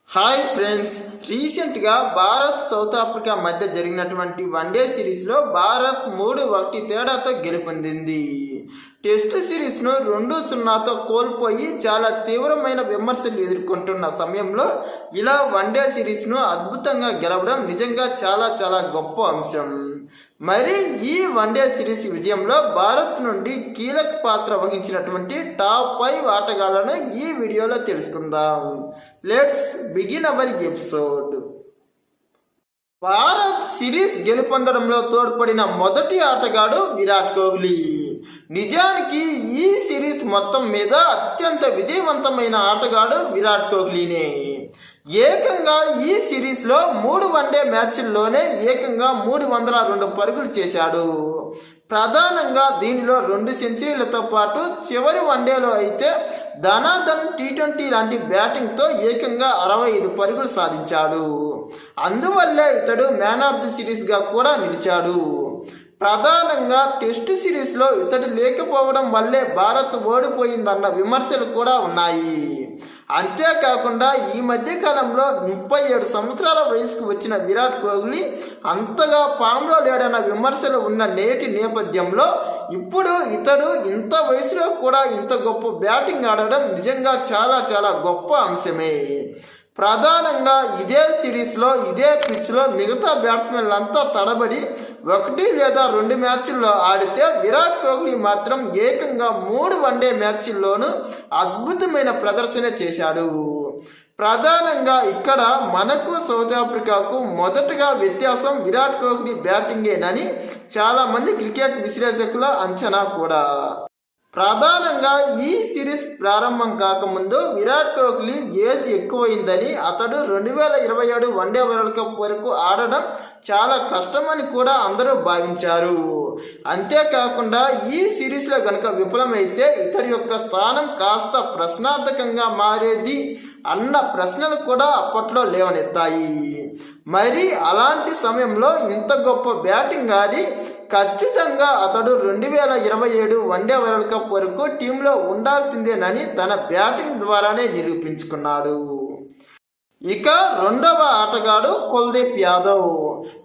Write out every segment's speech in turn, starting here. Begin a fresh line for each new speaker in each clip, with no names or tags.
Hi friends, రీసెంట్గా Bharat south Africa మధ్య జరిగినటువంటి వన్డే సిరీస్లో భారత్ 3-1 తేడాతో గెలుపొందింది. టెస్ట్ సిరీస్ను 2-0తో కోల్పోయి చాలా తీవ్రమైన విమర్శలు ఎదుర్కొంటున్న సమయంలో ఇలా వన్డే సిరీస్ను అద్భుతంగా గెలవడం నిజంగా చాలా గొప్ప అంశం. మరి ఈ వన్డే సిరీస్ విజయంలో భారత్ నుండి కీలక పాత్ర వహించినటువంటి టాప్ 5 ఆటగాళ్లను ఈ వీడియోలో తెలుసుకుందాం. Let's begin our episode. Bharat series గెలుపొందడంలో తోడ్పడిన మొదటి ఆటగాడు విరాట్ కోహ్లీ. నిజానికి ఈ సిరీస్ మొత్తం మీద అత్యంత విజయవంతమైన ఆటగాడు విరాట్ కోహ్లీనే. ఏకంగా ఈ సిరీస్లో 3 వన్డే మ్యాచ్ల్లోనే ఏకంగా 302 పరుగులు చేశాడు. ప్రధానంగా దీనిలో 2 సెంచరీలతో పాటు చివరి వన్డేలో అయితే ధనాధన్ టీ20 లాంటి బ్యాటింగ్తో ఏకంగా 65 పరుగులు సాధించాడు. అందువల్లే ఇతడు మ్యాన్ ఆఫ్ ది సిరీస్గా కూడా నిలిచాడు. ప్రధానంగా టెస్ట్ సిరీస్లో ఇతడు లేకపోవడం వల్లే భారత్ ఓడిపోయిందన్న విమర్శలు కూడా ఉన్నాయి. అంతేకాకుండా ఈ మధ్య కాలంలో 37 సంవత్సరాల వయసుకు వచ్చిన విరాట్ కోహ్లీ అంతగా ఫామ్లో లేడన్న విమర్శలు ఉన్న నేటి నేపథ్యంలో ఇప్పుడు ఇతడు ఇంత వయసులో కూడా ఇంత గొప్ప బ్యాటింగ్ ఆడడం నిజంగా చాలా గొప్ప అంశమే. ప్రధానంగా ఇదే సిరీస్లో ఇదే పిచ్లో మిగతా బ్యాట్స్మెన్లంతా తడబడి 1 లేదా 2 మ్యాచ్ల్లో ఆడితే విరాట్ కోహ్లీ మాత్రం ఏకంగా 3 వన్డే మ్యాచ్ల్లోనూ అద్భుతమైన ప్రదర్శన చేశాడు. ప్రధానంగా ఇక్కడ మనకు సౌత్ ఆఫ్రికాకు మొదటగా వ్యత్యాసం విరాట్ కోహ్లీ బ్యాటింగేనని చాలామంది క్రికెట్ విశ్లేషకుల అంచనా కూడా. ప్రధానంగా ఈ సిరీస్ ప్రారంభం కాకముందు విరాట్ కోహ్లీ ఏజ్ ఎక్కువైందని, అతడు 2027 వన్డే వరల్డ్ కప్ వరకు ఆడడం చాలా కష్టమని కూడా అందరూ భావించారు. అంతేకాకుండా ఈ సిరీస్లో కనుక విఫలమైతే ఇతడి యొక్క స్థానం కాస్త ప్రశ్నార్థకంగా మారేది అన్న ప్రశ్నలు కూడా అప్పట్లో లేవనెత్తాయి. మరి అలాంటి సమయంలో ఇంత గొప్ప బ్యాటింగ్ ఆడి ఖచ్చితంగా అతడు 2027 వన్డే వరల్డ్ కప్ వరకు టీంలో ఉండాల్సిందేనని తన బ్యాటింగ్ ద్వారానే నిరూపించుకున్నాడు. ఇక రెండవ ఆటగాడు కుల్దీప్ యాదవ్.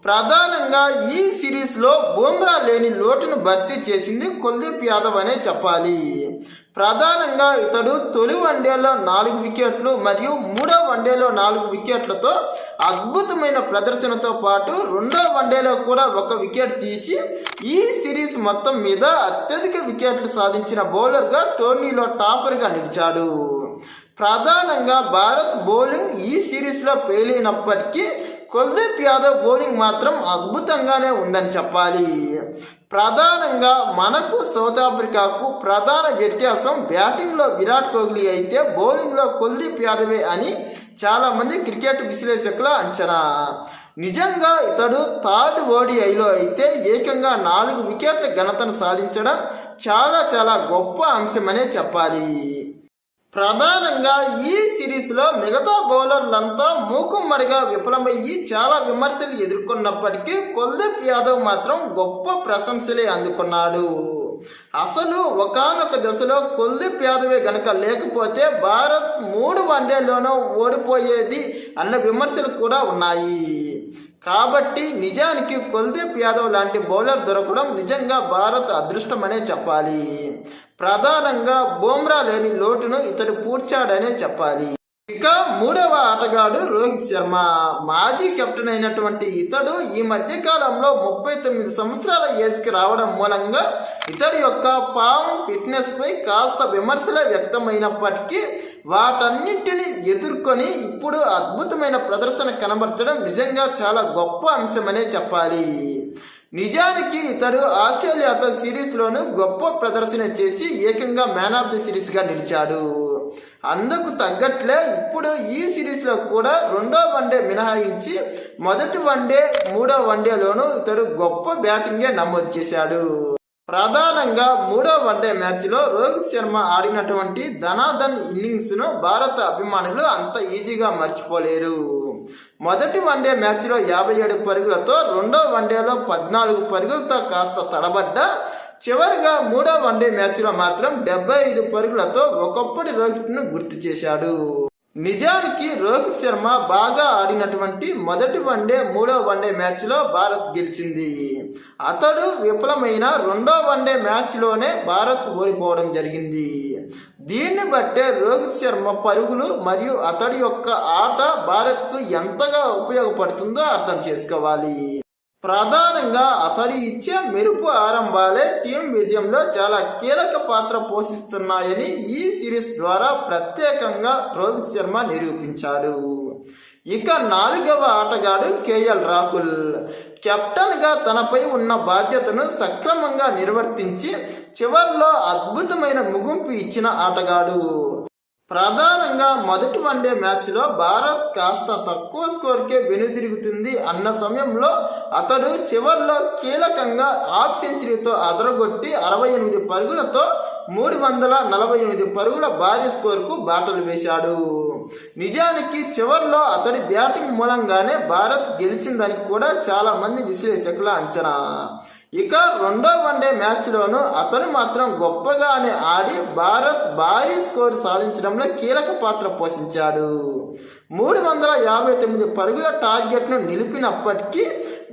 ప్రధానంగా ఈ సిరీస్లో బుమ్రా లేని లోటును భర్తీ చేసింది కుల్దీప్ యాదవ్ అనే చెప్పాలి. ప్రధానంగా ఇతడు తొలి వన్డేలో 4 వికెట్లు మరియు 3వ వన్డేలో 4 వికెట్లతో అద్భుతమైన ప్రదర్శనతో పాటు 2వ వన్డేలో కూడా 1 వికెట్ తీసి ఈ సిరీస్ మొత్తం మీద అత్యధిక వికెట్లు సాధించిన బౌలర్గా టోర్నీలో టాపర్గా నిలిచాడు. ప్రధానంగా భారత్ బౌలింగ్ ఈ సిరీస్లో ఫెయిల్ అయినప్పటికీ కుల్దీప్ యాదవ్ బౌలింగ్ మాత్రం అద్భుతంగానే ఉందని చెప్పాలి. ప్రధానంగా మనకు సౌత్ ఆఫ్రికాకు ప్రధాన వ్యత్యాసం బ్యాటింగ్లో విరాట్ కోహ్లీ అయితే బౌలింగ్లో కుల్దీప్ యాదవే అని చాలామంది క్రికెట్ విశ్లేషకుల అంచనా. నిజంగా ఇతడు థర్డ్ ఓడిఐలో అయితే ఏకంగా 4 వికెట్ల ఘనతను సాధించడం చాలా గొప్ప అంశమనే చెప్పాలి. ప్రధానంగా ఈ సిరీస్లో మిగతా బౌలర్లంతా మూకుమ్మడిగా విఫలమయ్యి చాలా విమర్శలు ఎదుర్కొన్నప్పటికీ కుల్దీప్ యాదవ్ మాత్రం గొప్ప ప్రశంసలే అందుకున్నాడు. అసలు ఒకానొక దశలో కుల్దీప్ యాదవే గనక లేకపోతే భారత్ 3 వన్డేలోనూ ఓడిపోయేది అన్న విమర్శలు కూడా ఉన్నాయి. కాబట్టి నిజానికి కుల్దీప్ యాదవ్ లాంటి బౌలర్ దొరకడం నిజంగా భారత్ అదృష్టమనే చెప్పాలి. ప్రధానంగా బుమ్రా లేని లోటును ఇతడు పూడ్చాడనే చెప్పాలి. ఇక 3వ ఆటగాడు రోహిత్ శర్మ. మాజీ కెప్టెన్ అయినటువంటి ఇతడు ఈ మధ్య కాలంలో 39 సంవత్సరాల ఏజ్కి రావడం మూలంగా ఇతడి యొక్క ఫామ్ ఫిట్నెస్ పై కాస్త విమర్శలే వ్యక్తమైనప్పటికీ వాటన్నింటినీ ఎదుర్కొని ఇప్పుడు అద్భుతమైన ప్రదర్శన కనబరచడం నిజంగా చాలా గొప్ప అంశమనే చెప్పాలి. నిజానికి ఇతడు ఆస్ట్రేలియాతో సిరీస్లోనూ గొప్ప ప్రదర్శన చేసి ఏకంగా మ్యాన్ ఆఫ్ ది సిరీస్గా నిలిచాడు. అందుకు తగ్గట్లే ఇప్పుడు ఈ సిరీస్లో కూడా 2వ వన్డే మినహాయించి మొదటి వన్డే 3వ వన్డేలోనూ ఇతడు గొప్ప బ్యాటింగే నమోదు చేశాడు. ప్రధానంగా 3వ వన్డే మ్యాచ్లో రోహిత్ శర్మ ఆడినటువంటి ధనాధన్ ఇన్నింగ్స్ను భారత అభిమానులు అంత ఈజీగా మర్చిపోలేరు. మొదటి వన్డే మ్యాచ్లో 57 పరుగులతో 2వ వన్డేలో 14 పరుగులతో కాస్త తడబడ్డ చివరిగా 3వ వన్డే మ్యాచ్లో మాత్రం 75 పరుగులతో ఒకప్పటి రోహిత్ను గుర్తు చేశాడు. నిజానికి రోహిత్ శర్మ బాగా ఆడినటువంటి మొదటి వన్డే మూడో వన్డే మ్యాచ్లో భారత్ గెలిచింది. అతడు విఫలమైన రెండో వన్డే మ్యాచ్లోనే భారత్ ఓడిపోవడం జరిగింది. దీన్ని బట్టే రోహిత్ శర్మ పరుగులు మరియు అతడి యొక్క ఆట భారత్కు ఎంతగా ఉపయోగపడుతుందో అర్థం చేసుకోవాలి. ప్రధానంగా అతడి ఇచ్చే మెరుపు ఆరంభాలే టీం విజయంలో చాలా కీలక పాత్ర పోషిస్తున్నాయని ఈ సిరీస్ ద్వారా ప్రత్యేకంగా రోహిత్ శర్మ నిరూపించాడు. ఇక 4వ ఆటగాడు కేఎల్ రాహుల్. కెప్టెన్గా తనపై ఉన్న బాధ్యతను సక్రమంగా నిర్వర్తించి చివర్లో అద్భుతమైన ముగింపు ఇచ్చిన ఆటగాడు. ప్రధానంగా మొదటి వన్డే మ్యాచ్లో భారత్ కాస్త తక్కువ స్కోర్కే వెనుదిరుగుతుంది అన్న సమయంలో అతడు చివర్లో కీలకంగా హాఫ్ సెంచరీతో అదరగొట్టి 68 పరుగులతో 348 పరుగుల భారీ స్కోర్కు బాటలు వేశాడు. నిజానికి చివర్లో అతడి బ్యాటింగ్ మూలంగానే భారత్ గెలిచిందని కూడా చాలా మంది విశ్లేషకుల అంచనా. ఇక రెండో వన్డే మ్యాచ్లోనూ అతను మాత్రం గొప్పగానే ఆడి భారత్ భారీ స్కోర్ సాధించడంలో కీలక పాత్ర పోషించాడు. 359 పరుగుల టార్గెట్ను నిలిపినప్పటికీ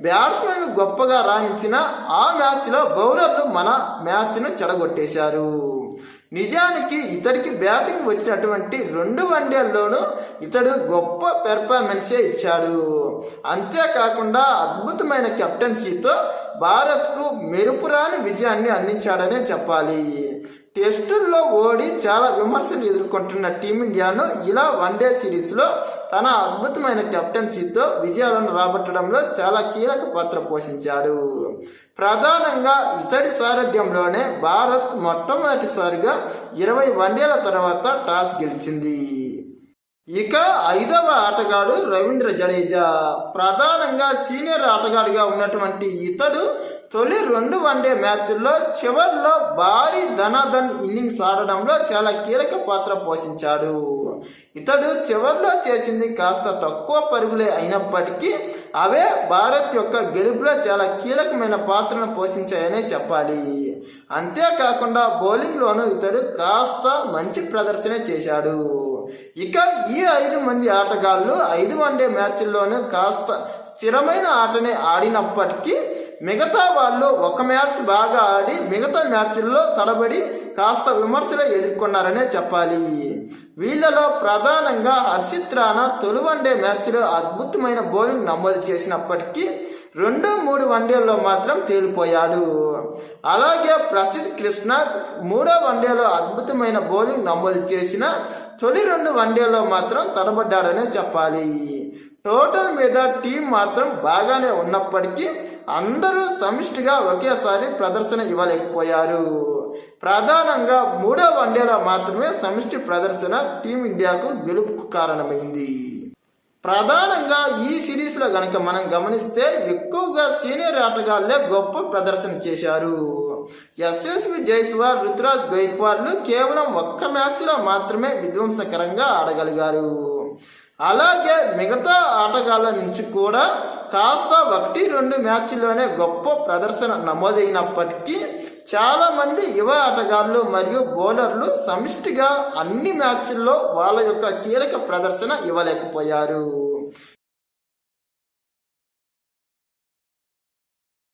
బ్యాట్స్మెన్లు గొప్పగా రాణించిన ఆ మ్యాచ్లో బౌలర్లు మన మ్యాచ్ను చెడగొట్టేశారు. నిజానికి ఇతడికి బ్యాటింగ్ వచ్చినటువంటి 2 వన్డేల్లోనూ ఇతడు గొప్ప పెర్ఫార్మెన్సే ఇచ్చాడు. అంతేకాకుండా అద్భుతమైన కెప్టెన్సీతో భారత్కు మెరుపురాని విజయాన్ని అందించాడనే చెప్పాలి. టెస్టుల్లో ఓడి చాలా విమర్శలు ఎదుర్కొంటున్న టీమిండియాను ఇలా వన్డే సిరీస్లో తన అద్భుతమైన కెప్టెన్సీతో విజయాలను రాబట్టడంలో చాలా కీలక పాత్ర పోషించాడు. ప్రధానంగా ఇతడి సారథ్యంలోనే భారత్ మొట్టమొదటిసారిగా 20 వన్డేల తర్వాత టాస్ గెలిచింది. ఇక 5వ ఆటగాడు రవీంద్ర జడేజా. ప్రధానంగా సీనియర్ ఆటగాడిగా ఉన్నటువంటి ఇతడు తొలి 2 వన్డే మ్యాచ్ల్లో చివర్లో భారీ ధనాధన్ ఇన్నింగ్స్ ఆడడంలో చాలా కీలక పాత్ర పోషించాడు. ఇతడు చివర్లో చేసింది కాస్త తక్కువ పరుగులే అయినప్పటికీ అవే భారత్ యొక్క గెలుపులో చాలా కీలకమైన పాత్రను పోషించాయనే చెప్పాలి. అంతేకాకుండా బౌలింగ్లోనూ ఇతడు కాస్త మంచి ప్రదర్శన చేశాడు. ఇక ఈ 5 మంది ఆటగాళ్ళు 5 వన్డే మ్యాచ్ల్లోనూ కాస్త స్థిరమైన ఆటనే ఆడినప్పటికీ మిగతా వాళ్ళు ఒక మ్యాచ్ బాగా ఆడి మిగతా మ్యాచ్ల్లో తడబడి కాస్త విమర్శలు ఎదుర్కొన్నారనే చెప్పాలి. వీళ్ళలో ప్రధానంగా హర్షిత్ రాణా తొలి వన్డే మ్యాచ్లో అద్భుతమైన బౌలింగ్ నమోదు చేసినప్పటికీ 2-3 వన్డేల్లో మాత్రం తేలిపోయాడు. అలాగే ప్రసిద్ధ్ కృష్ణ 3వ వన్డేలో అద్భుతమైన బౌలింగ్ నమోదు చేసిన తొలి 2 వన్డేల్లో మాత్రం తడబడ్డాడనే చెప్పాలి. టోటల్ మీద టీం మాత్రం బాగానే ఉన్నప్పటికీ అందరూ సమిష్టిగా ఒకేసారి ప్రదర్శన ఇవ్వలేకపోయారు. ప్రధానంగా 3వ వన్డేలో మాత్రమే సమిష్టి ప్రదర్శన టీమిండియాకు గెలుపుకు కారణమైంది. ప్రధానంగా ఈ సిరీస్లో గనక మనం గమనిస్తే ఎక్కువగా సీనియర్ ఆటగాళ్లే గొప్ప ప్రదర్శన చేశారు. యశస్వి జైస్వాల్, రుతురాజ్ గైక్వాడ్లు కేవలం ఒక్క మ్యాచ్లో మాత్రమే విధ్వంసకరంగా ఆడగలిగారు. అలాగే మిగతా ఆటగాళ్ల నుంచి కూడా కాస్త 1-2 మ్యాచ్ల్లోనే గొప్ప ప్రదర్శన నమోదైనప్పటికీ చాలామంది యువ ఆటగాళ్లు మరియు బౌలర్లు సమిష్టిగా అన్ని మ్యాచ్ల్లో వాళ్ళ యొక్క కీలక ప్రదర్శన ఇవ్వలేకపోయారు.